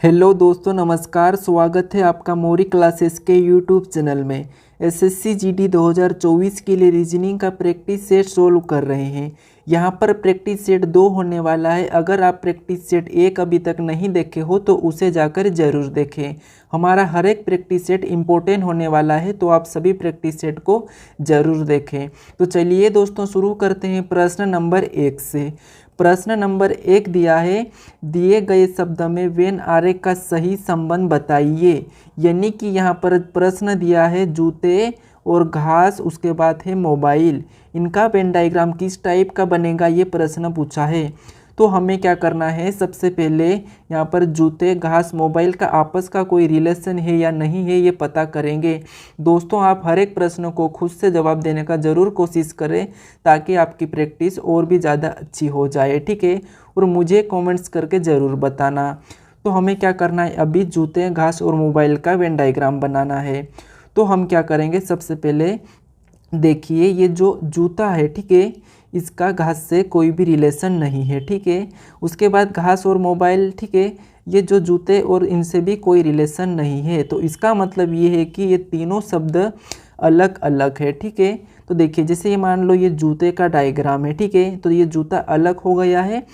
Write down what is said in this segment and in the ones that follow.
Hello दोस्तों, नमस्कार। स्वागत है आपका मोरी क्लासेस के यूट्यूब चैनल में। एसएससी जीडी 2024 के लिए रीजनिंग का प्रैक्टिस सेट सोल्व कर रहे हैं। यहाँ पर प्रैक्टिस सेट 2 होने वाला है। अगर आप प्रैक्टिस सेट 1 अभी तक नहीं देखे हो तो उसे जाकर ज़रूर देखें। हमारा हर एक प्रैक्टिस सेट इम्पोर्टेंट होने वाला है, तो आप सभी प्रैक्टिस सेट को ज़रूर देखें। तो चलिए दोस्तों, शुरू करते हैं प्रश्न नंबर 1 से। प्रश्न नंबर 1 दिया है, दिए गए शब्द में वेन आरेख का सही संबंध बताइए। यानी कि यहाँ पर प्रश्न दिया है जूते और घास, उसके बाद है मोबाइल, इनका वेन डायग्राम किस टाइप का बनेगा, ये प्रश्न पूछा है। तो हमें क्या करना है, सबसे पहले यहाँ पर जूते, घास, मोबाइल का आपस का कोई रिलेशन है या नहीं है, ये पता करेंगे। दोस्तों, आप हर एक प्रश्न को खुद से जवाब देने का ज़रूर कोशिश करें, ताकि आपकी प्रैक्टिस और भी ज़्यादा अच्छी हो जाए, ठीक है। और मुझे कमेंट्स करके ज़रूर बताना। तो हमें क्या करना है, अभी जूते, घास और मोबाइल का वेन डायग्राम बनाना है। तो हम क्या करेंगे, सबसे पहले देखिए, ये जो जूता है, ठीक है, इसका घास से कोई भी रिलेशन नहीं है, ठीक है। उसके बाद घास और मोबाइल, ठीक है, ये जो जूते और इनसे भी कोई रिलेशन नहीं है। तो इसका मतलब ये है कि ये तीनों शब्द अलग अलग है, ठीक है। तो देखिए, जैसे ये मान लो ये जूते का डायग्राम है, ठीक है, तो ये जूता अलग हो गया है।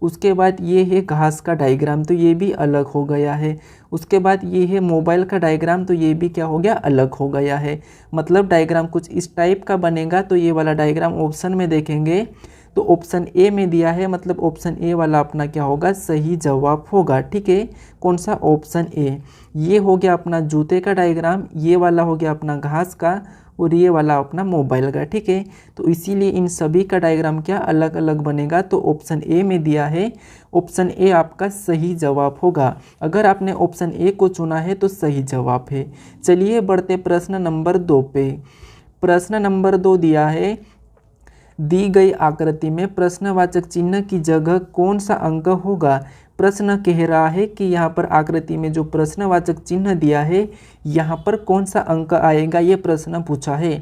उसके बाद ये है घास का डायग्राम, तो ये भी अलग हो गया है। उसके बाद ये है मोबाइल का डायग्राम, तो ये भी क्या हो गया, अलग हो गया है। मतलब डायग्राम कुछ इस टाइप का बनेगा। तो ये वाला डायग्राम ऑप्शन में देखेंगे तो ऑप्शन ए में दिया है, मतलब ऑप्शन ए वाला अपना क्या होगा, सही जवाब होगा, ठीक है। कौन सा, ऑप्शन ए। ये हो गया अपना जूते का डायग्राम, ये वाला हो गया अपना घास का, और ये वाला अपना मोबाइल का, ठीक है। तो इसीलिए इन सभी का डायग्राम क्या अलग अलग बनेगा। तो ऑप्शन ए में दिया है, ऑप्शन ए आपका सही जवाब होगा। अगर आपने ऑप्शन ए को चुना है तो सही जवाब है। चलिए बढ़ते प्रश्न नंबर 2 पे। प्रश्न नंबर 2 दिया है, दी गई आकृति में प्रश्नवाचक चिन्ह की जगह कौन सा अंक होगा। प्रश्न कह रहा है कि यहाँ पर आकृति में जो प्रश्नवाचक चिन्ह दिया है, यहाँ पर कौन सा अंक आएगा, ये प्रश्न पूछा है।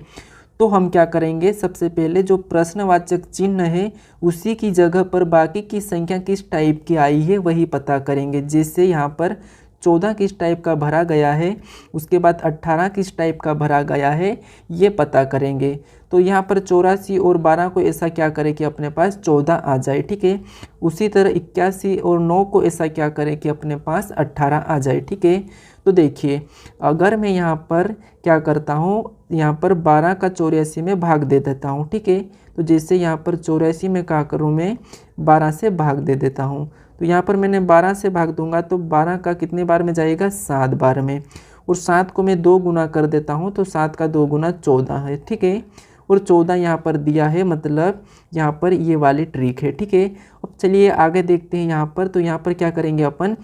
तो हम क्या करेंगे, सबसे पहले जो प्रश्नवाचक चिन्ह है उसी की जगह पर बाकी की संख्या किस टाइप की आई है वही पता करेंगे। जैसे यहाँ पर 14 किस टाइप का भरा गया है, उसके बाद 18 किस टाइप का भरा गया है, ये पता करेंगे। तो यहाँ पर 84 और 12 को ऐसा क्या करें कि अपने पास 14 आ जाए, ठीक है। उसी तरह 81 और 9 को ऐसा क्या करें कि अपने पास 18 आ जाए, ठीक है। तो देखिए, अगर मैं यहाँ पर क्या करता हूँ, यहाँ पर 12 का 84 में भाग दे देता हूँ, ठीक है। तो जैसे यहाँ पर 84 में क्या करूँ, मैं 12 से भाग दे देता हूँ। तो यहाँ पर मैंने 12 से भाग दूंगा तो 12 का कितने बार में जाएगा, 7 बार में। और 7 को मैं 2 गुना कर देता हूँ, तो 7 का 2 गुना 14 है, ठीक है। और 14 यहाँ पर दिया है, मतलब यहाँ पर ये वाली ट्रिक है, ठीक है। अब चलिए आगे देखते हैं यहाँ पर। तो यहाँ पर क्या करेंगे अपन,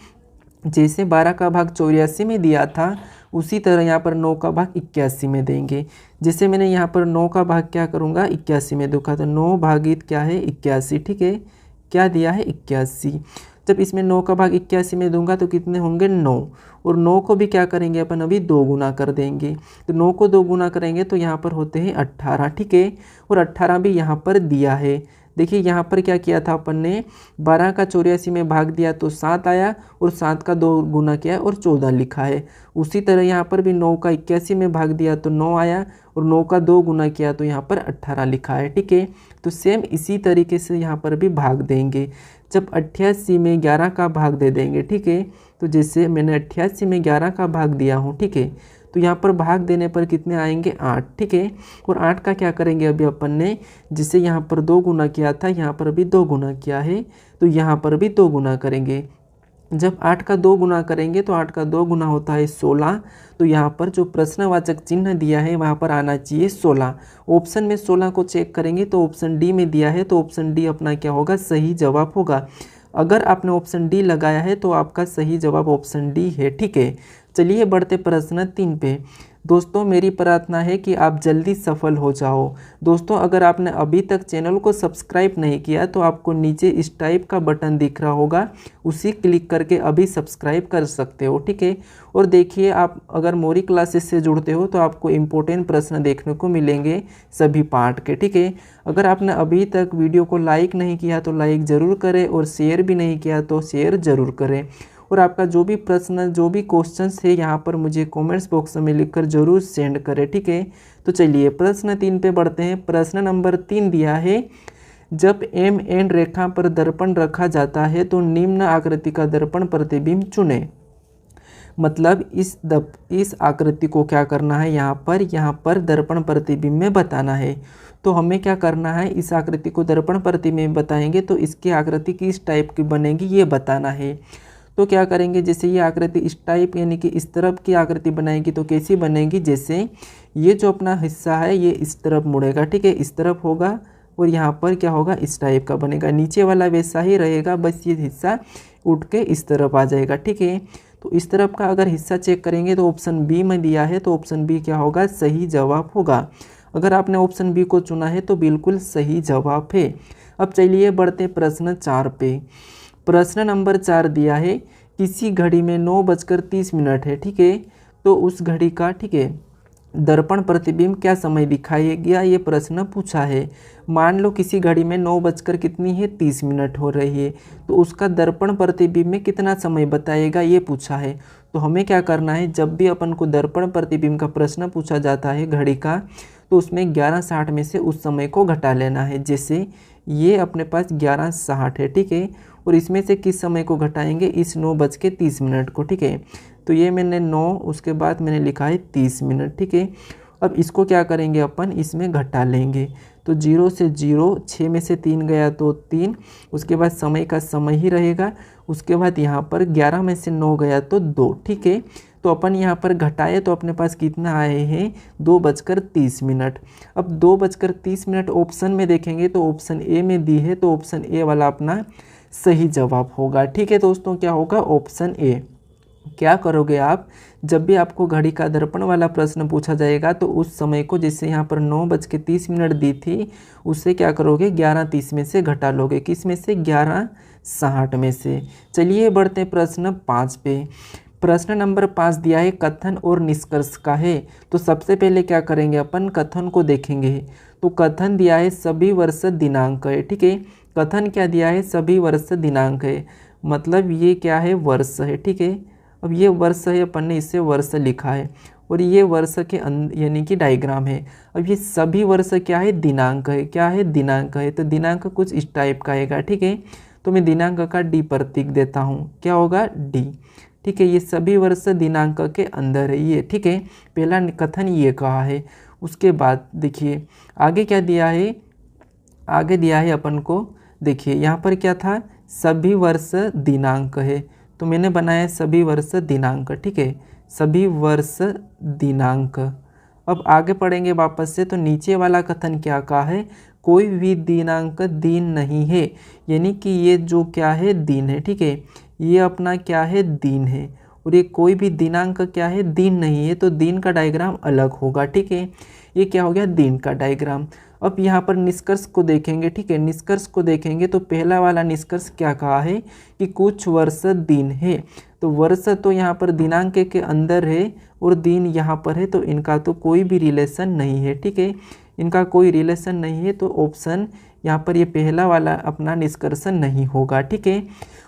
जैसे 12 का भाग 84 में दिया था, उसी तरह यहाँ पर 9 का भाग 81 में देंगे। जैसे मैंने यहाँ पर 9 का भाग क्या करूँगा, 81 में दूंगा, तो 9 भागित क्या है, 81, ठीक है। क्या दिया है, 81। जब इसमें 9 का भाग 81 में दूंगा तो कितने होंगे, 9। और 9 को भी क्या करेंगे अपन, अभी 2 गुना कर देंगे। तो 9 को 2 गुना करेंगे तो यहाँ पर होते हैं 18, ठीक है। और 18 भी यहाँ पर दिया है। देखिए यहाँ पर क्या किया था अपन ने, 12 का 84 में भाग दिया तो 7 आया, और 7 का 2 गुना किया और 14 लिखा है। उसी तरह यहाँ पर भी 9 का 81 में भाग दिया तो 9 आया, और 9 का 2 गुना किया तो यहाँ पर 18 लिखा है, ठीक है। तो सेम इसी तरीके से यहाँ पर भी भाग देंगे। जब 88 में 11 का भाग दे देंगे, ठीक है। तो जैसे मैंने 88 में 11 का भाग दिया हूँ, ठीक है। तो यहाँ पर भाग देने पर कितने आएंगे, 8, ठीक है। और 8 का क्या करेंगे अभी अपन ने, जिसे यहाँ पर 2 गुना किया था, यहाँ पर भी 2 गुना किया है, तो यहाँ पर भी 2 गुना करेंगे। जब 8 का 2 गुना करेंगे तो 8 का 2 गुना होता है 16। तो यहाँ पर जो प्रश्नवाचक चिन्ह दिया है वहाँ पर आना चाहिए 16। ऑप्शन में 16 को चेक करेंगे तो ऑप्शन डी में दिया है, तो ऑप्शन डी अपना क्या होगा, सही जवाब होगा। अगर आपने ऑप्शन डी लगाया है तो आपका सही जवाब ऑप्शन डी है, ठीक है। चलिए बढ़ते प्रश्न 3 पे। दोस्तों, मेरी प्रार्थना है कि आप जल्दी सफल हो जाओ। दोस्तों, अगर आपने अभी तक चैनल को सब्सक्राइब नहीं किया तो आपको नीचे इस टाइप का बटन दिख रहा होगा, उसी क्लिक करके अभी सब्सक्राइब कर सकते हो, ठीक है। और देखिए, आप अगर मोरी क्लासेस से जुड़ते हो तो आपको इम्पोर्टेंट प्रश्न देखने को मिलेंगे सभी पार्ट के, ठीक है। अगर आपने अभी तक वीडियो को लाइक नहीं किया तो लाइक ज़रूर करें, और शेयर भी नहीं किया तो शेयर ज़रूर करें। और आपका जो भी प्रश्न जो भी क्वेश्चंस है यहाँ पर मुझे कमेंट्स बॉक्स में लिखकर ज़रूर सेंड करें, ठीक है। तो चलिए प्रश्न 3 पे बढ़ते हैं। प्रश्न नंबर 3 दिया है, जब एम एन रेखा पर दर्पण रखा जाता है तो निम्न आकृति का दर्पण प्रतिबिंब चुनें। मतलब इस आकृति को क्या करना है, यहाँ पर दर्पण प्रतिबिंब में बताना है। तो हमें क्या करना है, इस आकृति को दर्पण प्रतिबिंब में बताएंगे तो इसकी आकृति किस टाइप की बनेगी ये बताना है। तो क्या करेंगे, जैसे ये आकृति इस टाइप यानी कि इस तरफ की आकृति बनाएगी तो कैसी बनेगी, जैसे ये जो अपना हिस्सा है ये इस तरफ मुड़ेगा, ठीक है, इस तरफ होगा और यहाँ पर क्या होगा, इस टाइप का बनेगा। नीचे वाला वैसा ही रहेगा, बस ये हिस्सा उठ के इस तरफ आ जाएगा, ठीक है। तो इस तरफ का अगर हिस्सा चेक करेंगे तो ऑप्शन बी में दिया है, तो ऑप्शन बी क्या होगा, सही जवाब होगा। अगर आपने ऑप्शन बी को चुना है तो बिल्कुल सही जवाब है। अब चलिए बढ़ते प्रश्न 4 पे। प्रश्न नंबर 4 दिया है, किसी घड़ी में 9:30 है, ठीक है। तो उस घड़ी का, ठीक है, दर्पण प्रतिबिंब क्या समय दिखाएगा, ये प्रश्न पूछा है। मान लो किसी घड़ी में 9:30 हो रही है, तो उसका दर्पण प्रतिबिंब में कितना समय बताएगा ये पूछा है। तो हमें क्या करना है, जब भी अपन को दर्पण प्रतिबिंब का प्रश्न पूछा जाता है घड़ी का, तो उसमें 11:60 में से उस समय को घटा लेना है। जैसे ये अपने पास 11:60 है, ठीक है, और इसमें से किस समय को घटाएंगे, इस 9:30 को, ठीक है। तो ये मैंने 9, उसके बाद मैंने लिखा है 30 मिनट, ठीक है। अब इसको क्या करेंगे अपन, इसमें घटा लेंगे। तो 0 से 0, 6 में से 3 गया तो 3, उसके बाद समय का समय ही रहेगा। उसके बाद यहाँ पर 11 में से 9 गया तो 2, ठीक है। तो अपन यहाँ पर घटाए तो अपने पास कितना आए हैं, 2:30। अब 2:30 ऑप्शन में देखेंगे तो ऑप्शन ए में दी है, तो ऑप्शन ए वाला अपना सही जवाब होगा, ठीक है दोस्तों। क्या होगा, ऑप्शन ए। क्या करोगे आप, जब भी आपको घड़ी का दर्पण वाला प्रश्न पूछा जाएगा तो उस समय को, जैसे यहाँ पर 9:30 दी थी, उससे क्या करोगे, 11:30 में से घटा लोगे। किस में से, 11:60 में से। चलिए बढ़ते हैं प्रश्न 5 पे। प्रश्न नंबर 5 दिया है, कथन और निष्कर्ष का है। तो सबसे पहले क्या करेंगे, अपन कथन को देखेंगे। तो कथन दिया है, सभी वर्ष दिनांक है, ठीक है। कथन क्या दिया है, सभी वर्ष दिनांक है, मतलब ये क्या है, वर्ष है, ठीक है। अब ये वर्ष है, अपन ने इसे वर्ष लिखा है, और ये वर्ष के यानी कि डायग्राम है। अब ये सभी वर्ष क्या है, दिनांक है, क्या है, दिनांक है। तो दिनांक कुछ इस टाइप का आएगा, ठीक है। तो मैं दिनांक का डी प्रतीक देता हूँ, क्या होगा, डी, ठीक है। ये सभी वर्ष दिनांक के अंदर है ये, ठीक है। पहला कथन ये कहा है। उसके बाद देखिए आगे क्या दिया है, आगे दिया है अपन को, देखिए यहाँ पर क्या था, सभी वर्ष दिनांक है, तो मैंने बनाया सभी वर्ष दिनांक, ठीक है, सभी वर्ष दिनांक। अब आगे पढ़ेंगे वापस से, तो नीचे वाला कथन क्या कहा है, कोई भी दिनांक दिन नहीं है, यानी कि ये जो क्या है, दिन है, ठीक है। ये अपना क्या है, दिन है, और ये कोई भी दिनांक क्या है, दिन नहीं है, तो दिन का डायग्राम अलग होगा, ठीक है। ये क्या हो गया, दिन का डायग्राम। अब यहाँ पर निष्कर्ष को देखेंगे, ठीक है। निष्कर्ष को देखेंगे तो पहला वाला निष्कर्ष क्या कहा है कि कुछ वर्ष दिन है, तो वर्ष तो यहाँ पर दिनांक के अंदर है और दिन यहाँ पर है, तो इनका तो कोई भी रिलेशन नहीं है, ठीक है। इनका कोई रिलेशन नहीं है, तो ऑप्शन यहाँ पर ये पहला वाला अपना निष्कर्ष नहीं होगा, ठीक है।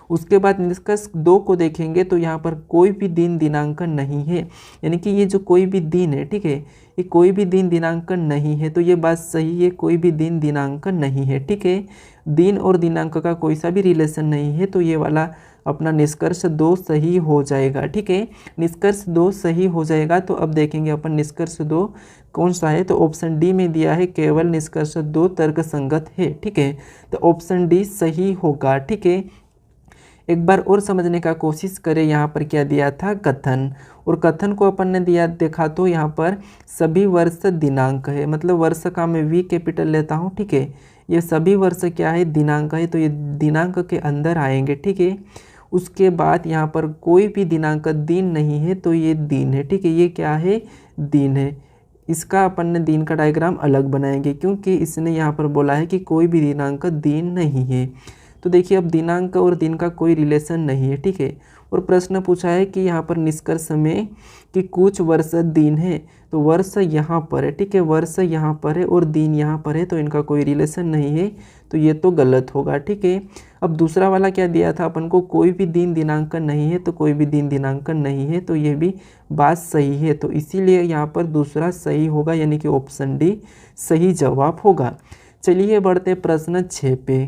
उसके बाद निष्कर्ष 2 को देखेंगे तो यहाँ पर कोई भी दिन दिनांक नहीं है, यानी कि ये जो कोई भी दिन है, ठीक है, ये कोई भी दिन दिनांक नहीं है, तो ये बात सही है, कोई भी दिन दिनांक नहीं है, ठीक है। दिन और दिनांक का कोई सा भी रिलेशन नहीं है, तो ये वाला अपना निष्कर्ष 2 सही हो जाएगा, ठीक है। निष्कर्ष 2 सही हो जाएगा। तो अब देखेंगे अपन निष्कर्ष 2 कौन सा है, तो ऑप्शन डी में दिया है, केवल निष्कर्ष 2 तर्क संगत है, ठीक है। तो ऑप्शन डी सही होगा, ठीक है। एक बार और समझने का कोशिश करें, यहाँ पर क्या दिया था, कथन, और कथन को अपन ने दिया देखा तो यहाँ पर सभी वर्ष दिनांक है, मतलब वर्ष का मैं वी कैपिटल लेता हूँ, ठीक है। ये सभी वर्ष क्या है, दिनांक है, तो ये दिनांक के अंदर आएंगे, ठीक है। उसके बाद यहाँ पर कोई भी दिनांक दिन नहीं है, तो ये दिन है, ठीक है। ये क्या है, दिन है। इसका अपन ने दिन का डायग्राम अलग बनाएंगे, क्योंकि इसने यहाँ पर बोला है कि कोई भी दिनांक दिन नहीं है। तो देखिए अब दिनांक और दिन का कोई रिलेशन नहीं है, ठीक है। और प्रश्न पूछा है कि यहाँ पर निष्कर्ष में कि कुछ वर्ष दिन है, तो वर्ष यहाँ पर है, ठीक है, वर्ष यहाँ पर है और दिन यहाँ पर है, तो इनका कोई रिलेशन नहीं है, तो ये तो गलत होगा, ठीक है। अब दूसरा वाला क्या दिया था अपन को, कोई भी दिन दिनांकन नहीं है, तो कोई भी दिन दिनांकन नहीं है, तो ये भी बात सही है, तो इसीलिए यहाँ पर दूसरा सही होगा, यानी कि ऑप्शन डी सही जवाब होगा। चलिए बढ़ते प्रश्न 6 पे।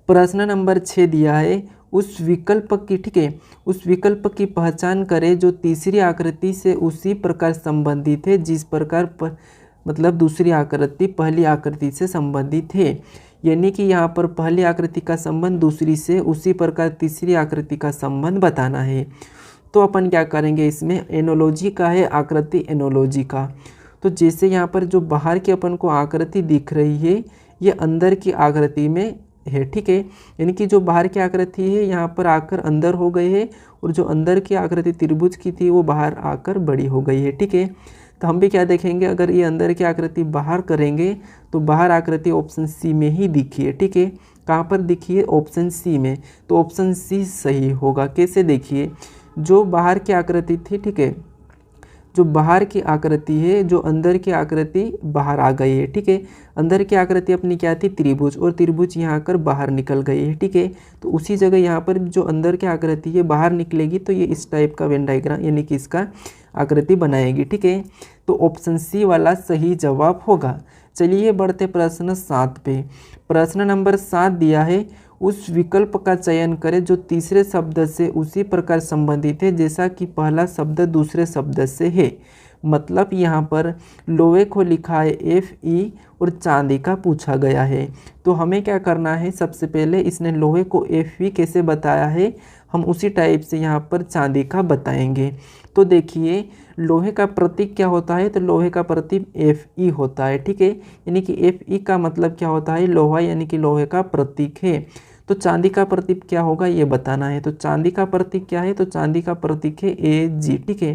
प्रश्न नंबर 6 दिया है, उस विकल्प की, ठीक है, उस विकल्प की पहचान करें जो तीसरी आकृति से उसी प्रकार संबंधित है जिस प्रकार पर मतलब दूसरी आकृति पहली आकृति से संबंधित है, यानी कि यहाँ पर पहली आकृति का संबंध दूसरी से उसी प्रकार तीसरी आकृति का संबंध बताना है। तो अपन क्या करेंगे, इसमें एनोलॉजी का है, आकृति एनोलॉजी का। तो जैसे यहाँ पर जो बाहर की अपन को आकृति दिख रही है ये अंदर की आकृति में है, ठीक है, यानी कि जो बाहर की आकृति है यहाँ पर आकर अंदर हो गई है और जो अंदर की आकृति त्रिभुज की थी वो बाहर आकर बड़ी हो गई है, ठीक है। तो हम भी क्या देखेंगे, अगर ये अंदर की आकृति बाहर करेंगे तो बाहर आकृति ऑप्शन सी में ही दिखी है, ठीक है। कहाँ पर दिखी है, ऑप्शन सी में, तो ऑप्शन सी सही होगा। कैसे, देखिए, जो बाहर की आकृति थी, ठीक है, जो बाहर की आकृति है, जो अंदर की आकृति बाहर आ गई है, ठीक है। अंदर की आकृति अपनी क्या थी, त्रिभुज, और त्रिभुज यहाँ आकर बाहर निकल गई है, ठीक है। तो उसी जगह यहाँ पर जो अंदर की आकृति है बाहर निकलेगी तो ये इस टाइप का वेन डायग्राम यानी कि इसका आकृति बनाएगी, ठीक है। तो ऑप्शन सी वाला सही जवाब होगा। चलिए बढ़ते प्रश्न 7 पे। प्रश्न नंबर 7 दिया है, उस विकल्प का चयन करें जो तीसरे शब्द से उसी प्रकार संबंधित है जैसा कि पहला शब्द दूसरे शब्द से है। मतलब यहाँ पर लोहे को लिखा है FE और चांदी का पूछा गया है। तो हमें क्या करना है, सबसे पहले इसने लोहे को FE कैसे बताया है, हम उसी टाइप से यहाँ पर चांदी का बताएंगे। तो देखिए, लोहे का प्रतीक क्या होता है, तो लोहे का प्रतीक FE होता है, ठीक है, यानी कि FE का मतलब क्या होता है, लोहा, यानी कि लोहे का प्रतीक है। तो चांदी का प्रतीक क्या होगा ये बताना है। तो चांदी का प्रतीक क्या है, तो चांदी का प्रतीक है AG, ठीक है,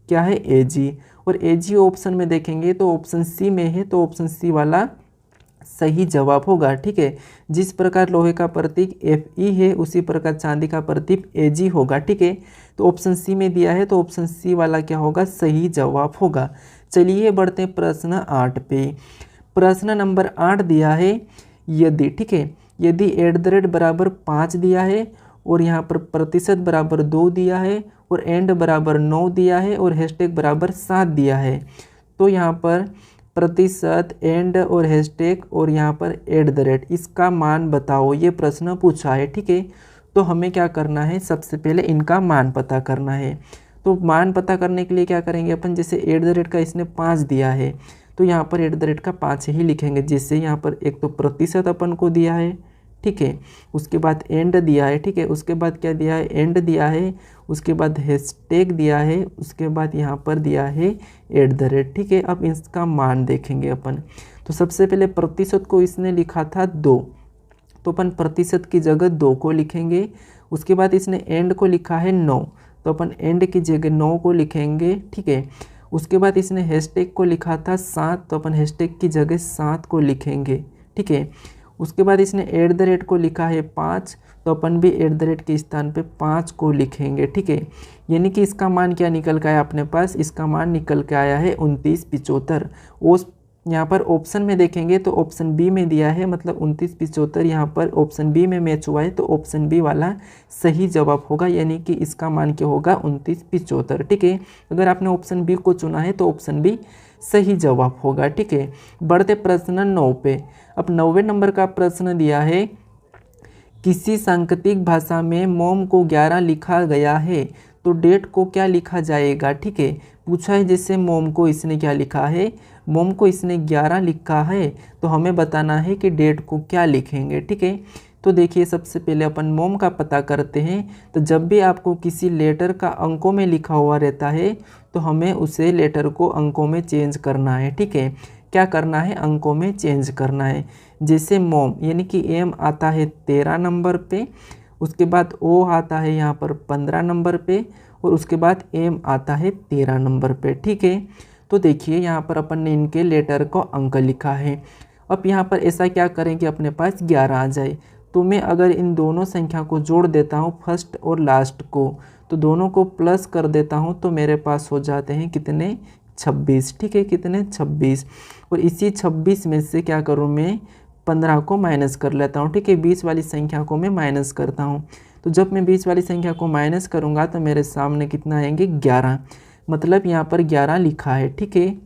क्या है, AG। और AG ऑप्शन में देखेंगे तो ऑप्शन सी में है, तो ऑप्शन सी वाला सही जवाब होगा, ठीक है। जिस प्रकार लोहे का प्रतीक FE है उसी प्रकार चांदी का प्रतीक AG होगा, ठीक है। तो ऑप्शन सी में दिया है तो ऑप्शन सी वाला क्या होगा, सही जवाब होगा। चलिए बढ़ते हैं प्रश्न 8 पे। प्रश्न नंबर 8 दिया है, यदि, ठीक है, यदि @ बराबर 5 दिया है और यहाँ पर प्रतिशत बराबर 2 दिया है और एंड बराबर 9 दिया है और हैशटैग बराबर 7 दिया है, तो यहाँ पर प्रतिशत, एंड और हैशटैग और यहाँ पर @ इसका मान बताओ, ये प्रश्न पूछा है, ठीक है। तो हमें क्या करना है, सबसे पहले इनका मान पता करना है। तो मान पता करने के लिए क्या करेंगे अपन, जैसे @ का इसने 5 दिया है तो यहाँ पर @ का 5 ही लिखेंगे। जैसे यहाँ पर एक तो प्रतिशत अपन को दिया है, ठीक है, उसके बाद एंड दिया है, ठीक है, उसके बाद क्या दिया है, एंड दिया है, उसके बाद हैशटैग दिया है, उसके बाद यहाँ पर दिया है @ ठीक है। अब इसका मान देखेंगे अपन। तो सबसे पहले प्रतिशत को इसने लिखा था 2, तो अपन प्रतिशत की जगह 2 को लिखेंगे। उसके बाद इसने एंड को लिखा है 9, तो अपन एंड की जगह 9 को लिखेंगे, ठीक है। उसके बाद इसने हैशटैग को लिखा था 7, तो अपन हैशटैग की जगह 7 को लिखेंगे, ठीक है। उसके बाद इसने @ को लिखा है 5, तो अपन भी @ के स्थान पे 5 को लिखेंगे, ठीक है। यानी कि इसका मान क्या निकल के आया अपने पास, इसका मान निकल के आया है 2975। उस यहाँ पर ऑप्शन में देखेंगे तो ऑप्शन बी में दिया है, मतलब 2975 यहाँ पर ऑप्शन बी में मैच हुआ है, तो ऑप्शन बी वाला सही जवाब होगा, यानी कि इसका मान क्या होगा, 2975, ठीक है। अगर आपने ऑप्शन बी को चुना है तो ऑप्शन बी सही जवाब होगा, ठीक है। बढ़ते प्रश्न 9 पे। अब 9वें नंबर का प्रश्न दिया है, किसी सांकेतिक भाषा में मोम को 11 लिखा गया है तो डेट को क्या लिखा जाएगा, ठीक है। पूछा है जैसे मोम को इसने क्या लिखा है, मोम को इसने 11 लिखा है, तो हमें बताना है कि डेट को क्या लिखेंगे, ठीक है। तो देखिए, सबसे पहले अपन मोम का पता करते हैं। तो जब भी आपको किसी लेटर का अंकों में लिखा हुआ रहता है तो हमें उसे लेटर को अंकों में चेंज करना है, ठीक है। क्या करना है, अंकों में चेंज करना है। जैसे मोम यानी कि M आता है 13 नंबर पे, उसके बाद O आता है यहाँ पर 15 नंबर पे और उसके बाद M आता है 13 नंबर पे, ठीक है। तो देखिए यहाँ पर अपन ने इनके लेटर को अंक लिखा है। अब यहाँ पर ऐसा क्या करें कि अपने पास 11 आ जाए, तो मैं अगर इन दोनों संख्या को जोड़ देता हूँ फर्स्ट और लास्ट को, तो दोनों को प्लस कर देता हूँ तो मेरे पास हो जाते हैं कितने 26। ठीक है, कितने 26। और इसी 26 में से क्या करूँ मैं 15 को माइनस कर लेता हूँ। ठीक है, 20 वाली संख्या को मैं माइनस करता हूँ। तो जब मैं 20 वाली संख्या को माइनस करूँगा तो मेरे सामने कितना आएंगे 11, मतलब यहाँ पर 11 लिखा है। ठीक है,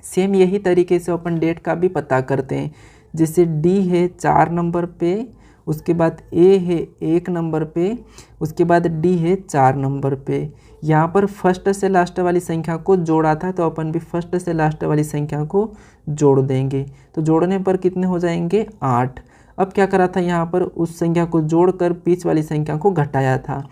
सेम यही तरीके से अपन डेट का भी पता करते हैं। जैसे डी है 4 नंबर पे, उसके बाद ए है 1 नंबर पे, उसके बाद डी है 4 नंबर पे। यहाँ पर फर्स्ट से लास्ट वाली संख्या को जोड़ा था तो अपन भी फर्स्ट से लास्ट वाली संख्या को जोड़ देंगे। तो जोड़ने पर कितने हो जाएंगे 8। अब क्या करा था, यहाँ पर उस संख्या को जोड़कर बीच वाली संख्या को घटाया था।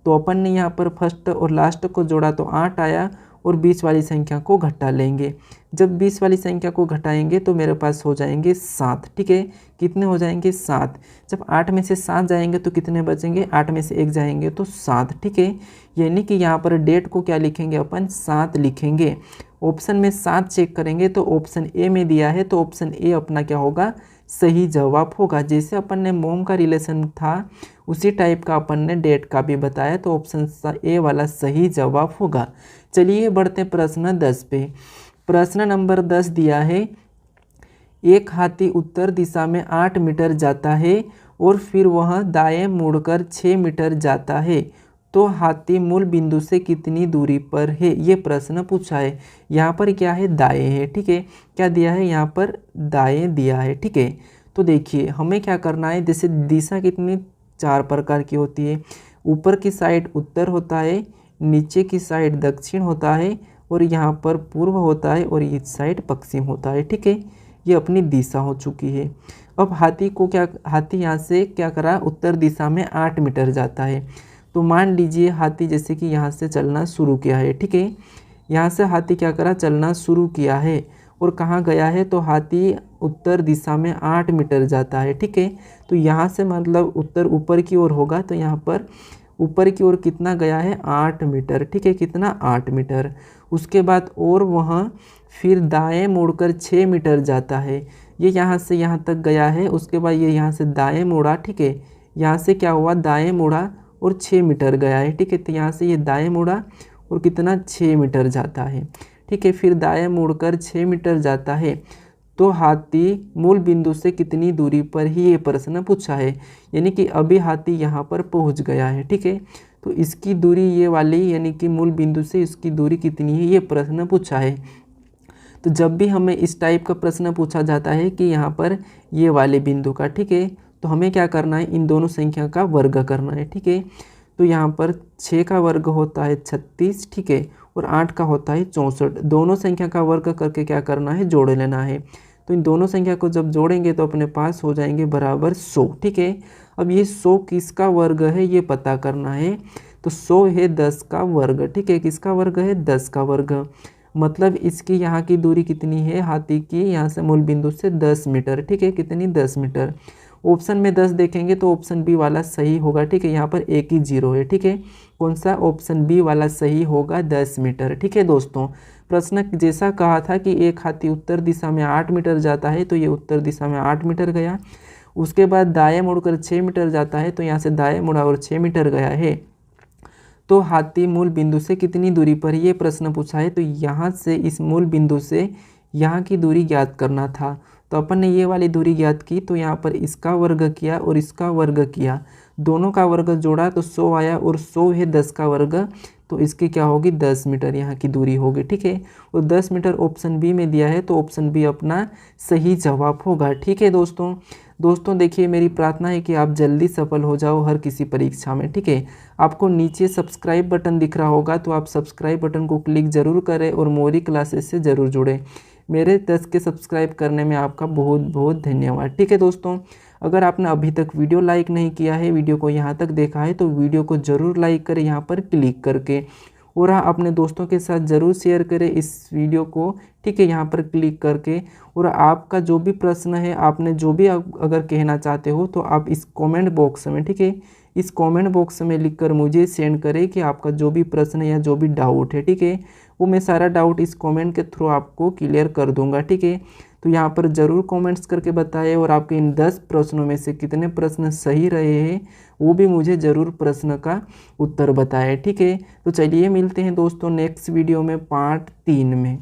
तो अपन ने यहाँ पर फर्स्ट और लास्ट को जोड़ा तो 8 आया और 20 वाली संख्या को घटा लेंगे। जब 20 वाली संख्या को घटाएंगे तो मेरे पास हो जाएंगे 7। ठीक है, कितने हो जाएंगे 7। जब 8 में से 7 जाएंगे तो कितने बचेंगे, 8 में से 1 जाएंगे तो 7। ठीक है, यानी कि यहाँ पर डेट को क्या लिखेंगे अपन 7 लिखेंगे। ऑप्शन में 7 चेक करेंगे तो ऑप्शन ए में दिया है तो ऑप्शन ए अपना क्या होगा, सही जवाब होगा। जैसे अपन ने मोम का रिलेशन था उसी टाइप का अपन ने डेट का भी बताया तो ऑप्शन ए वाला सही जवाब होगा। चलिए बढ़ते प्रश्न 10 पे। प्रश्न नंबर 10 दिया है, एक हाथी उत्तर दिशा में 8 मीटर जाता है और फिर वह दाएं मुड़कर 6 मीटर जाता है, तो हाथी मूल बिंदु से कितनी दूरी पर है। ये प्रश्न पूछा है। यहाँ पर क्या है, दाएं है। ठीक है, क्या दिया है, यहाँ पर दाएं दिया है। ठीक है, तो देखिए हमें क्या करना है, जैसे दिशा कितनी 4 प्रकार की होती है। ऊपर की साइड उत्तर होता है, नीचे की साइड दक्षिण होता है और यहाँ पर पूर्व होता है और इस साइड पश्चिम होता है। ठीक है, ये अपनी दिशा हो चुकी है। अब हाथी को क्या, हाथी यहाँ से क्या करा, उत्तर दिशा में 8 मीटर जाता है। तो मान लीजिए हाथी जैसे कि यहाँ से चलना शुरू किया है। ठीक है, यहाँ से हाथी क्या करा, चलना शुरू किया है और कहाँ गया है, तो हाथी उत्तर दिशा में 8 मीटर जाता है। ठीक है, तो यहाँ से मतलब उत्तर ऊपर की ओर होगा तो यहाँ पर ऊपर की ओर कितना गया है 8 मीटर। ठीक है, कितना 8 मीटर। उसके बाद और वहाँ फिर दाएं मुड़कर 6 मीटर जाता है। ये यहाँ से यहाँ तक गया है, उसके बाद ये यहाँ से दाएं मुड़ा। ठीक है, यहाँ से क्या हुआ, दाएं मुड़ा और 6 मीटर गया है। ठीक है, तो यहाँ से ये दाएं मुड़ा और कितना 6 मीटर जाता है। ठीक है, फिर दाएं मुड़कर 6 मीटर जाता है, तो हाथी मूल बिंदु से कितनी दूरी पर ही ये प्रश्न पूछा है। यानी कि अभी हाथी यहाँ पर पहुँच गया है। ठीक है, तो इसकी दूरी ये वाली यानी कि मूल बिंदु से इसकी दूरी कितनी है, ये प्रश्न पूछा है। तो जब भी हमें इस टाइप का प्रश्न पूछा जाता है कि यहाँ पर ये वाले बिंदु का, ठीक है, तो हमें क्या करना है, इन दोनों संख्या का वर्ग करना है। ठीक है, तो यहाँ पर 6 का वर्ग होता है 36। ठीक है, और 8 का होता है 64। दोनों संख्या का वर्ग करके क्या करना है, जोड़ लेना है। तो इन दोनों संख्या को जब जोड़ेंगे तो अपने पास हो जाएंगे बराबर 100। ठीक है, अब ये 100 किसका वर्ग है ये पता करना है। तो 100 है 10 का वर्ग। ठीक है, किसका वर्ग है, 10 का वर्ग। मतलब इसकी यहाँ की दूरी कितनी है, हाथी की यहाँ से मूल बिंदु से 10 मीटर। ठीक है, कितनी 10 मीटर। ऑप्शन में 10 देखेंगे तो ऑप्शन बी वाला सही होगा। ठीक है, यहाँ पर एक ही जीरो है। ठीक है, कौन सा, ऑप्शन बी वाला सही होगा 10 मीटर। ठीक है दोस्तों, प्रश्न जैसा कहा था कि एक हाथी उत्तर दिशा में 8 मीटर जाता है तो ये उत्तर दिशा में 8 मीटर गया। उसके बाद दाएं मुड़कर 6 मीटर जाता है तो यहाँ से दाएं मुड़ा और 6 मीटर गया है। तो हाथी मूल बिंदु से कितनी दूरी पर, ये प्रश्न पूछा है। तो यहाँ से इस मूल बिंदु से यहाँ की दूरी ज्ञात करना था। तो अपन ने ये वाली दूरी ज्ञात की तो यहाँ पर इसका वर्ग किया और इसका वर्ग किया, दोनों का वर्ग जोड़ा तो 100 आया और 100 है 10 का वर्ग, तो इसकी क्या होगी 10 मीटर यहाँ की दूरी होगी। ठीक है, और 10 मीटर ऑप्शन बी में दिया है तो ऑप्शन बी अपना सही जवाब होगा। ठीक है दोस्तों देखिए मेरी प्रार्थना है कि आप जल्दी सफल हो जाओ हर किसी परीक्षा में। ठीक है, आपको नीचे सब्सक्राइब बटन दिख रहा होगा तो आप सब्सक्राइब बटन को क्लिक ज़रूर करें और मोरी क्लासेस से ज़रूर जुड़ें। मेरे 10 के सब्सक्राइब करने में आपका बहुत बहुत धन्यवाद। ठीक है दोस्तों, अगर आपने अभी तक वीडियो लाइक नहीं किया है, वीडियो को यहाँ तक देखा है तो वीडियो को ज़रूर लाइक करें यहाँ पर क्लिक करके, और हाँ अपने दोस्तों के साथ ज़रूर शेयर करें इस वीडियो को। ठीक है, यहाँ पर क्लिक करके, और आपका जो भी प्रश्न है, आपने जो भी अगर कहना चाहते हो तो आप इस कमेंट बॉक्स में, ठीक है, इस कमेंट बॉक्स में लिखकर मुझे सेंड करें कि आपका जो भी प्रश्न या जो भी डाउट है, ठीक है, वो मैं सारा डाउट इस कमेंट के थ्रू आपको क्लियर कर दूंगा, ठीक है। तो यहाँ पर ज़रूर कमेंट्स करके बताएं और आपके इन 10 प्रश्नों में से कितने प्रश्न सही रहे हैं वो भी मुझे ज़रूर प्रश्न का उत्तर बताएं, ठीक है। तो चलिए मिलते हैं दोस्तों नेक्स्ट वीडियो में पार्ट 3 में।